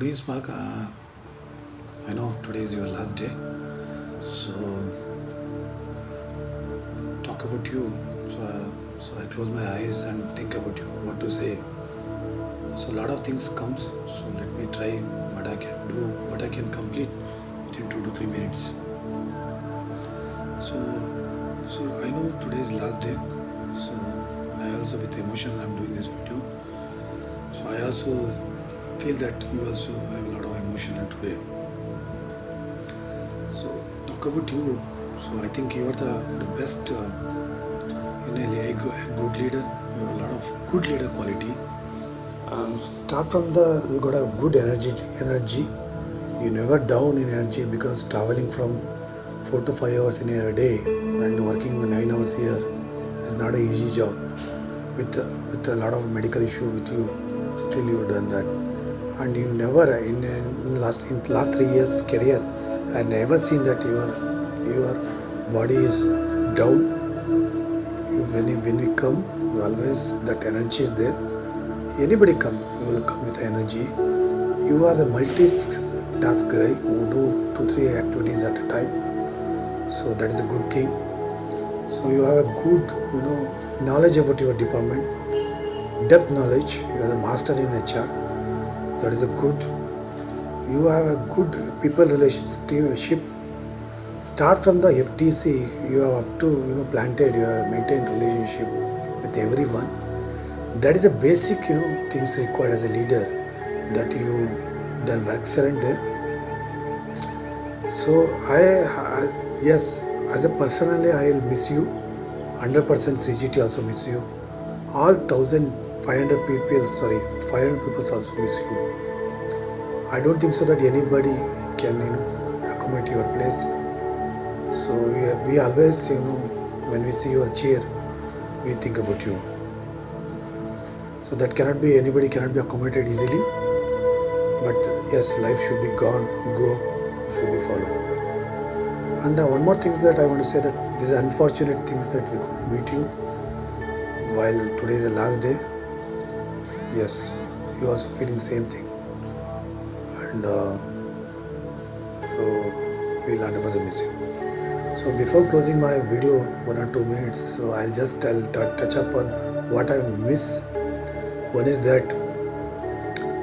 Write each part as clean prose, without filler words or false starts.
Good evening, Mark. I know today is your last day, so talk about you. So I close my eyes and think about you, what to say. So a lot of things comes. So let me try what I can do, what I can complete within 2 to 3 minutes. So I know today is last day. So I also with emotion I'm doing this video. So I also feel that you also have a lot of emotion today. So talk about you. So I think you are the best a good leader. You have a lot of good leader quality. Start from you got a good energy. You never down in energy, because traveling from 4 to 5 hours in a day and working 9 hours here is not an easy job. With a lot of medical issue with you, still you have done that. And you never in last 3 years career, I never seen that your body is down. When we come, you always that energy is there. Anybody come, you will come with energy. You are the multi-task guy who do 2-3 activities at a time. So that is a good thing. So you have a good knowledge about your department, depth knowledge. You are the master in HR. That is a good. You have a good people relationship. Start from the FTC. You have up to planted. You have maintained relationship with everyone. That is a basic things required as a leader. That you done excellent there. So yes, as a personally I'll miss you. 100% CGT also miss you. All 1,500 people, 500 people also miss you. I don't think so that anybody can accommodate your place. So we always when we see your chair, we think about you. So that anybody cannot be accommodated easily. But yes, life should be go should be followed. And one more thing that I want to say, that these unfortunate things that we couldn't meet you while today is the last day. Yes, you also feeling same thing. And so we'll 100% miss you. So before closing my video 1 or 2 minutes, so I'll touch upon what I miss. One is that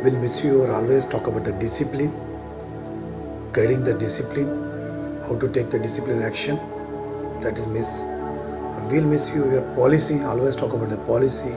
we'll miss you or always talk about the discipline, guiding the discipline, how to take the discipline action. That is miss. We'll miss you your policy, always talk about the policy,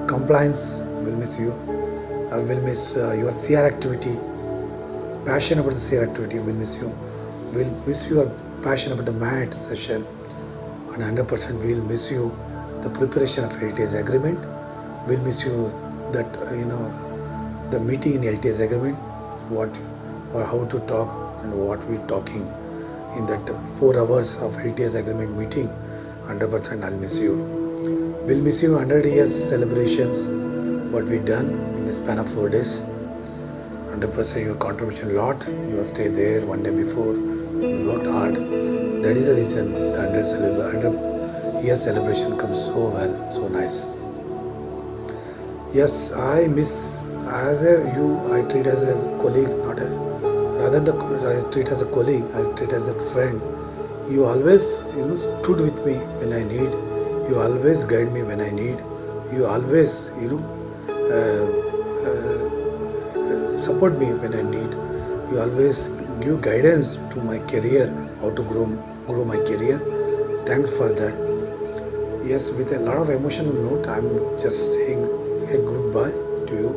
compliance. We'll miss you. We'll miss your CR activity, passion about the CR activity. We'll miss you. We'll miss your passion about the MAT session, and 100% we'll miss you the preparation of LTS agreement. We'll miss you that the meeting in LTS agreement, what or how to talk and what we're talking in that 4 hours of LTS agreement meeting. 100% I'll miss you. We'll miss you 100 years celebrations, what we done in the span of 4 days. 100% your contribution lot. You will stay there 1 day before. You worked hard. That is the reason the 100 year celebration comes so well, so nice. Yes, I miss I treat as a colleague, rather than I treat as a colleague, I treat as a friend. You always stood with me when I need. You always guide me when I need. You always support me when I need. You always give guidance to my career, how to grow my career. Thanks for that. Yes, with a lot of emotional note, I'm just saying a goodbye to you.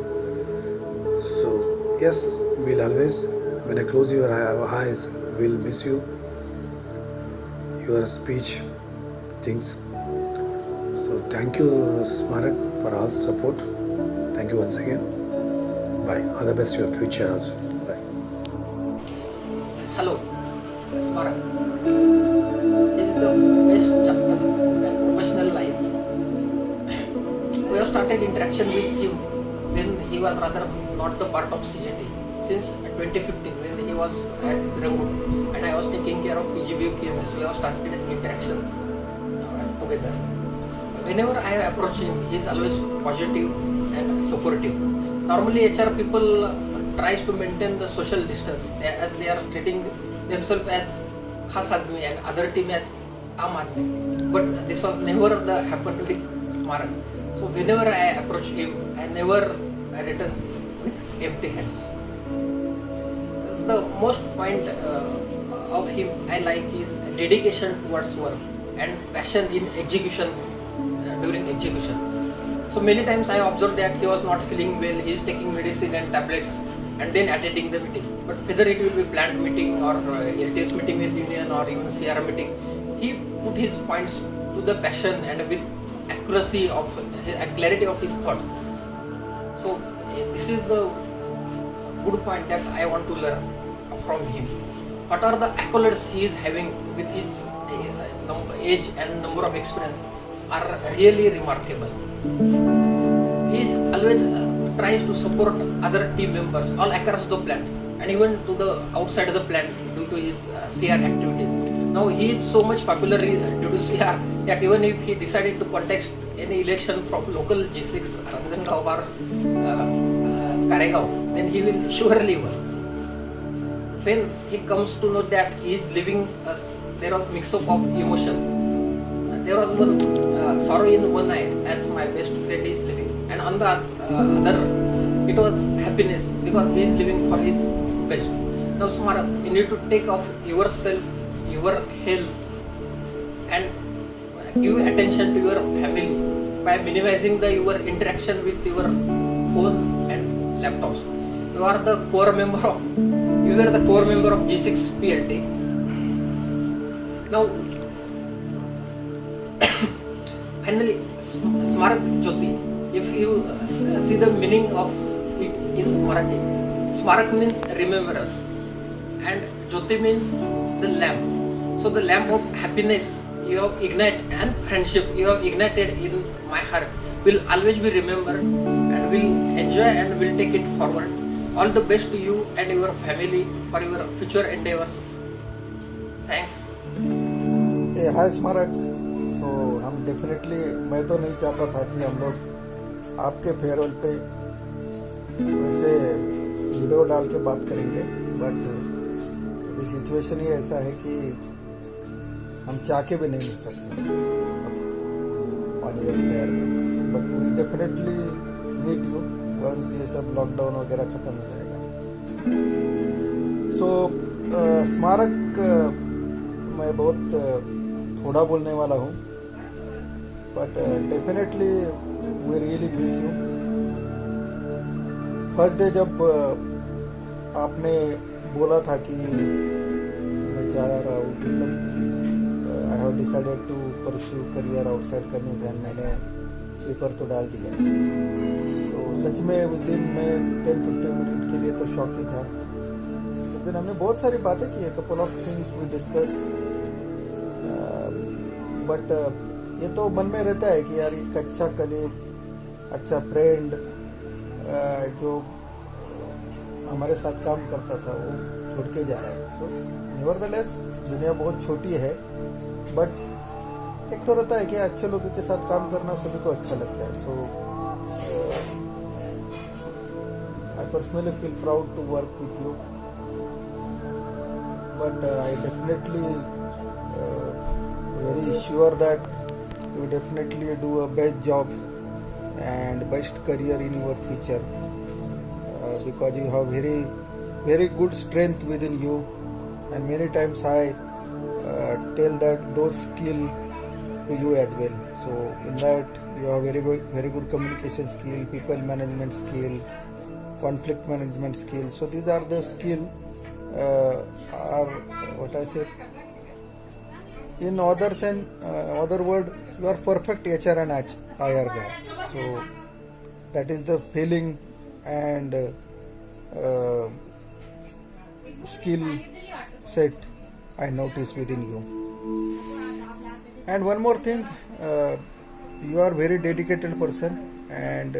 So yes, we'll always, when I close your eyes, we'll miss you, your speech, things. So thank you, Smarak, for all support. Thank you once again. Bye. All the best to your future also. Bye. Hello, Smarak. This is the best chapter in my professional life. We have started interaction with him when he was rather not the part of CGT. Since 2015, when he was at Rangoon and I was taking care of PGBU KMS, we have started interaction together. Whenever I approach him, he is always positive and supportive. Normally HR people tries to maintain the social distance as they are treating themselves as Khas Admi and other team as Aam Admi. But this was never the happened with Smarak. So whenever I approach him, I never return with empty hands. That's the most point of him I like is dedication towards work and passion in execution during execution. So many times I observed that he was not feeling well, he is taking medicine and tablets and then attending the meeting. But whether it will be plant meeting or LTS meeting with union or even CR meeting, he put his points to the passion and with accuracy of and clarity of his thoughts. So this is the good point that I want to learn from him. What are the accolades he is having with his age and number of experience are really remarkable. He is always tries to support other team members all across the plants and even to the outside of the plant due to his CR activities. Now he is so much popular due to CR that even if he decided to contest any election from local G6, Ranjangaon or Karegaon, then he will surely win. When he comes to know that he is living, there was mix up of emotions. There was one sorrow in one eye as my best friend is living, and on the other it was happiness because he is living for his best. Now Smarak, you need to take off yourself, your health, and give attention to your family by minimizing your interaction with your phone and laptops. You are the core member of G6 PLT. Now, finally, Smarak Jyoti. If you see the meaning of it in Marathi, Smarak means remembrance, and Jyoti means the lamp. So the lamp of happiness you have ignited and friendship you have ignited in my heart will always be remembered and will enjoy and will take it forward. All the best to you and your family for your future endeavors. Thanks. हाय स्मारक. सो हम definitely, मैं तो नहीं चाहता था कि हम लोग आपके फेयरवेल पे वैसे वीडियो डाल के बात करेंगे, बट अभी सिचुएशन ही ऐसा है कि हम चाह के भी नहीं मिल सकते on your farewell, but we definitely meet you once ये सब लॉकडाउन वगैरह खत्म हो जाएगा. सो स्मारक, मैं बहुत थोड़ा बोलने वाला हूँ, but definitely we really miss you. First day जब आपने बोला था कि मैं जा रहा हूँ, मतलब I have decided to pursue career outside करने से, मैंने पेपर तो डाल दिया. तो सच में उस दिन मैं 10-15 मिनट के लिए तो शॉक ही था. उस दिन हमने बहुत सारी बातें की, couple of things we discuss, but ये तो मन में रहता है कि यार एक अच्छा कलीग, अच्छा फ्रेंड जो हमारे साथ काम करता था वो छोड़ के जा रहा है. सो नेवरदलेस दुनिया बहुत छोटी है, बट एक तो रहता है कि अच्छे लोगों के साथ काम करना सभी को अच्छा लगता है. So I personally feel proud to work with you, but I definitely very sure that you definitely do a best job and best career in your future, because you have very good strength within you, and many times I tell that those skill to you as well. So in that you have very good communication skill, people management skill, conflict management skill. So these are the skill are what I said. In others and other word, you are perfect HR and IR guy. So that is the feeling and skill set I notice within you. And one more thing, you are very dedicated person, and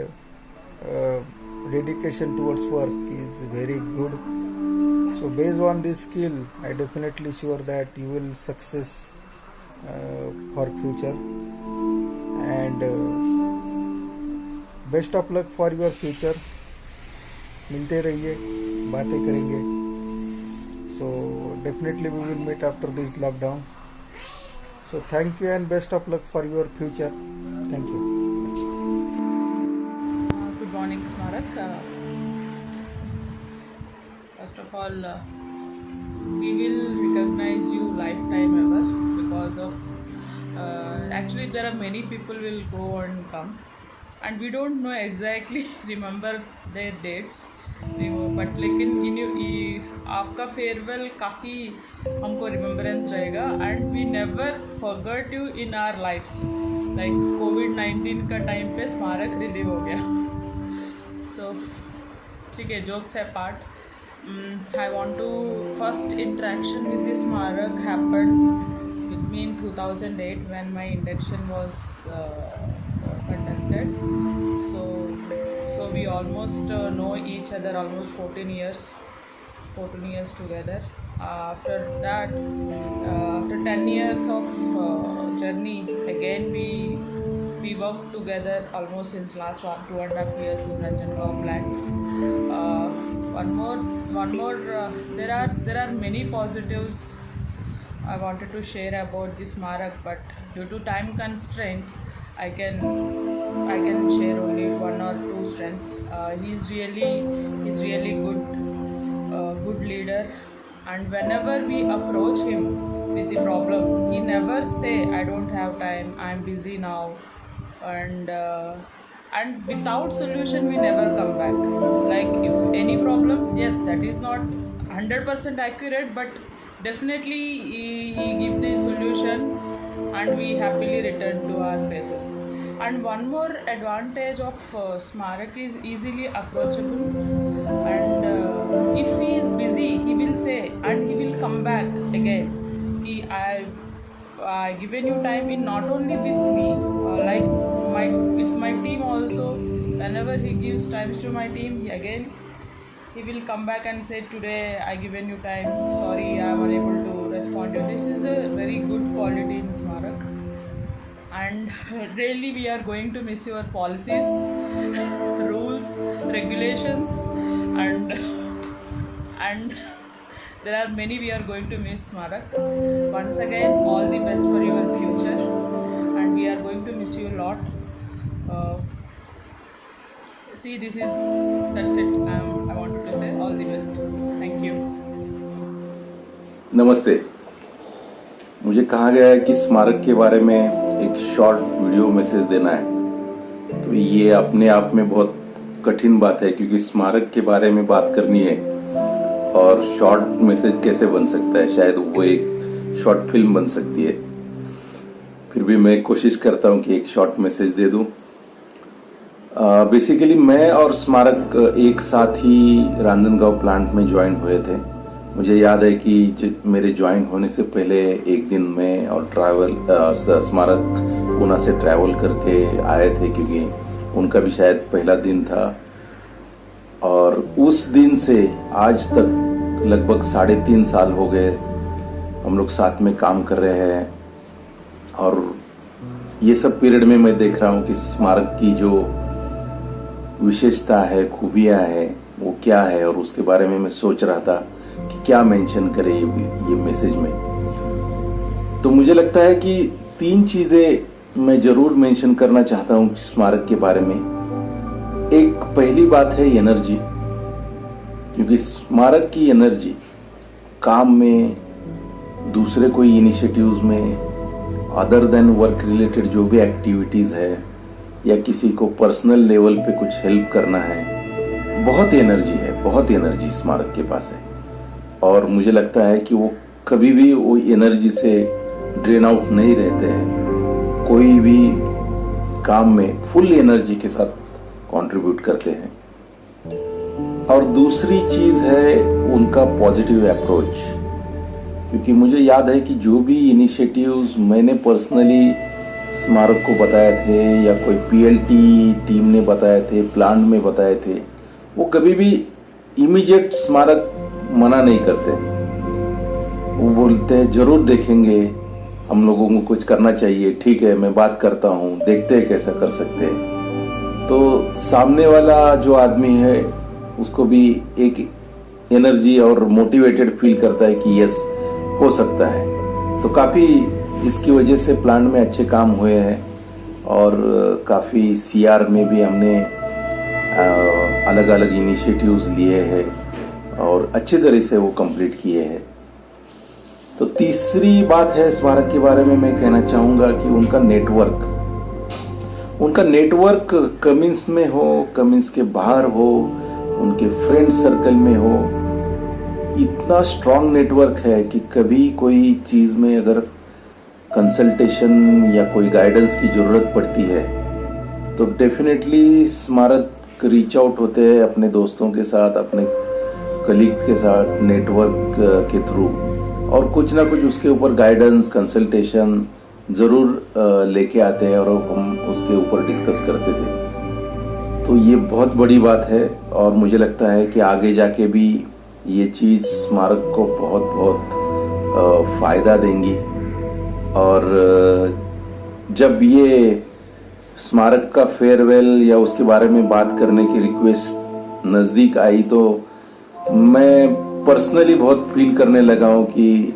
dedication towards work is very good. So based on this skill, I definitely sure that you will success for future, and best of luck for your future. मिलते रहिए. बातें करेंगे. So definitely we will meet after this lockdown. So thank you and best of luck for your future. Thank you. Good morning, Smarak. First of all, we will recognize you lifetime ever because of actually there are many people will go and come, and we don't know exactly remember their dates. But लेकिन आपका farewell काफ़ी हमको remembrance रहेगा and we never forgot you in our lifes. Like कोविड-19 का time पे स्मारक relieve हो गया. सो ठीक है, जोक्स है part. I want to first interaction with this Smarak happened with me in 2008 when my induction was conducted. So we almost know each other almost 14 years together. After that, after 10 years of journey, again we worked together almost since last 2.5 years in Ranjangaon plant. One more. There are many positives I wanted to share about this Smarak, but due to time constraint, I can share only one or two strengths. He's really good leader, and whenever we approach him with the problem, he never say I don't have time, I'm busy now, and without solution we never come back. Like if any problems, yes, that is not 100% accurate, but definitely he give the solution and we happily return to our places. And one more advantage of Smarak is easily approachable, and if he is busy he will say and he will come back again. I given you time in not only with me, like with my team also. Whenever he gives times to my team, he will come back and say, today I given you time, sorry I am unable to respond to you. This is the very good quality in Smarak, and really we are going to miss your policies, rules, regulations, and there are many we are going to miss, Smarak. Once again, all the best for your future, and we are going to miss you a lot. That's it. I wanted to say all the best. Thank you. नमस्ते. मुझे कहा गया है कि स्मारक के बारे में एक शॉर्ट वीडियो मैसेज देना है, तो ये अपने आप में बहुत कठिन बात है, क्योंकि स्मारक के बारे में बात करनी है और शॉर्ट मैसेज कैसे बन सकता है. शायद वो एक शॉर्ट फिल्म बन सकती है. फिर भी मैं कोशिश करता हूँ कि एक शॉर्ट मैसेज दे दूँ. बेसिकली मैं और स्मारक एक साथ ही रांजनगांव प्लांट में ज्वाइन हुए थे. मुझे याद है कि मेरे ज्वाइन होने से पहले एक दिन मैं और स्मारक पूना से ट्रैवल करके आए थे, क्योंकि उनका भी शायद पहला दिन था. और उस दिन से आज तक लगभग 3.5 साल हो गए हम लोग साथ में काम कर रहे हैं. और ये सब पीरियड में मैं देख रहा हूँ कि स्मारक की जो विशेषता है, खूबियां है, वो क्या है, और उसके बारे में मैं सोच रहा था कि क्या मेंशन करे ये मैसेज में. तो मुझे लगता है कि 3 चीजें मैं जरूर मेंशन करना चाहता हूँ स्मारक के बारे में. एक पहली बात है एनर्जी, क्योंकि स्मारक की एनर्जी काम में, दूसरे कोई इनिशिएटिव्स में, अदर देन वर्क रिलेटेड जो भी एक्टिविटीज है, या किसी को पर्सनल लेवल पे कुछ हेल्प करना है, बहुत एनर्जी स्मारक के पास है. और मुझे लगता है कि वो कभी भी वो एनर्जी से ड्रेन आउट नहीं रहते हैं. कोई भी काम में फुल एनर्जी के साथ कंट्रीब्यूट करते हैं. और दूसरी चीज है उनका पॉजिटिव अप्रोच, क्योंकि मुझे याद है कि जो भी इनिशिएटिव्स मैंने पर्सनली स्मारक को बताए थे, या कोई पीएलटी टीम ने बताए थे, प्लांट में बताए थे, वो कभी भी इमीडिएट स्मारक मना नहीं करते. वो बोलते हैं जरूर देखेंगे, हम लोगों को कुछ करना चाहिए, ठीक है मैं बात करता हूँ, देखते हैं कैसा कर सकते हैं. तो सामने वाला जो आदमी है उसको भी एक एनर्जी और मोटिवेटेड फील करता है कि यस हो सकता है। तो काफ़ी इसकी वजह से प्लांट में अच्छे काम हुए हैं और काफ़ी सीआर में भी हमने अलग अलग इनिशिएटिव्स लिए हैं और अच्छी तरह से वो कंप्लीट किए हैं। तो तीसरी बात है स्मारक के बारे में मैं कहना चाहूँगा कि उनका नेटवर्क कमिंस में हो, कमिंस के बाहर हो, उनके फ्रेंड सर्कल में हो, इतना स्ट्रांग नेटवर्क है कि कभी कोई चीज़ में अगर कंसल्टेशन या कोई गाइडेंस की ज़रूरत पड़ती है तो डेफिनेटली स्मारक रीच आउट होते हैं अपने दोस्तों के साथ, अपने कलीग्स के साथ नेटवर्क के थ्रू, और कुछ ना कुछ उसके ऊपर गाइडेंस कंसल्टेशन ज़रूर लेके आते हैं और हम उसके ऊपर डिस्कस करते थे। तो ये बहुत बड़ी बात है और मुझे लगता है कि आगे जाके भी ये चीज़ स्मारक को बहुत बहुत फ़ायदा देंगी। और जब ये स्मारक का फेयरवेल या उसके बारे में बात करने की रिक्वेस्ट नज़दीक आई तो मैं पर्सनली बहुत फील करने लगा हूँ कि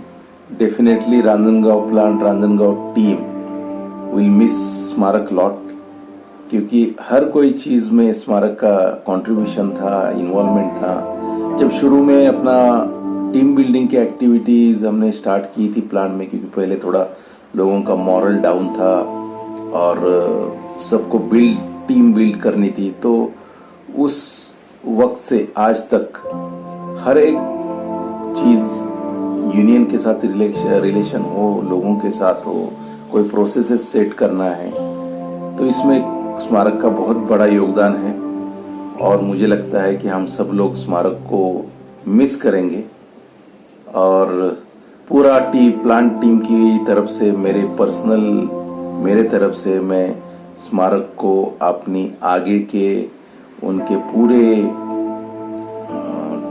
definitely Ranjangaon plant, Ranjangaon team will miss स्मारक लॉट, क्योंकि हर कोई चीज़ में स्मारक का कंट्रीब्यूशन था, इन्वॉल्वमेंट था। जब शुरू में अपना टीम बिल्डिंग की एक्टिविटीज़ हमने स्टार्ट की थी प्लांट में, क्योंकि पहले थोड़ा लोगों का मॉरल डाउन था और सबको टीम बिल्ड करनी थी, तो उस वक्त से आज तक हर एक चीज़ यूनियन के साथ रिलेशन हो, लोगों के साथ हो, कोई प्रोसेसेस सेट करना है, तो इसमें स्मारक का बहुत बड़ा योगदान है। और मुझे लगता है कि हम सब लोग स्मारक को मिस करेंगे और पूरा प्लांट टीम की तरफ से मेरे तरफ से मैं स्मारक को अपनी आगे के उनके पूरे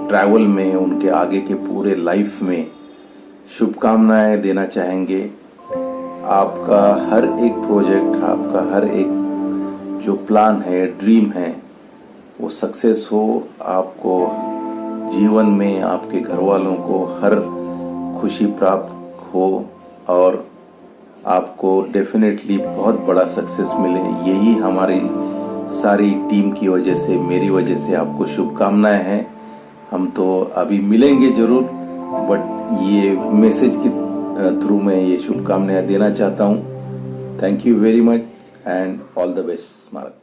ट्रैवल में, उनके आगे के पूरे लाइफ में शुभकामनाएं देना चाहेंगे। आपका हर एक प्रोजेक्ट, आपका हर एक जो प्लान है, ड्रीम है, वो सक्सेस हो, आपको जीवन में आपके घर वालों को हर खुशी प्राप्त हो और आपको डेफिनेटली बहुत बड़ा सक्सेस मिले। यही हमारी सारी टीम की वजह से, मेरी वजह से आपको शुभकामनाएं हैं। हम तो अभी मिलेंगे जरूर, बट ये मैसेज के थ्रू मैं ये शुभकामनाएं देना चाहता हूँ। Thank you very much and all the best स्मारक।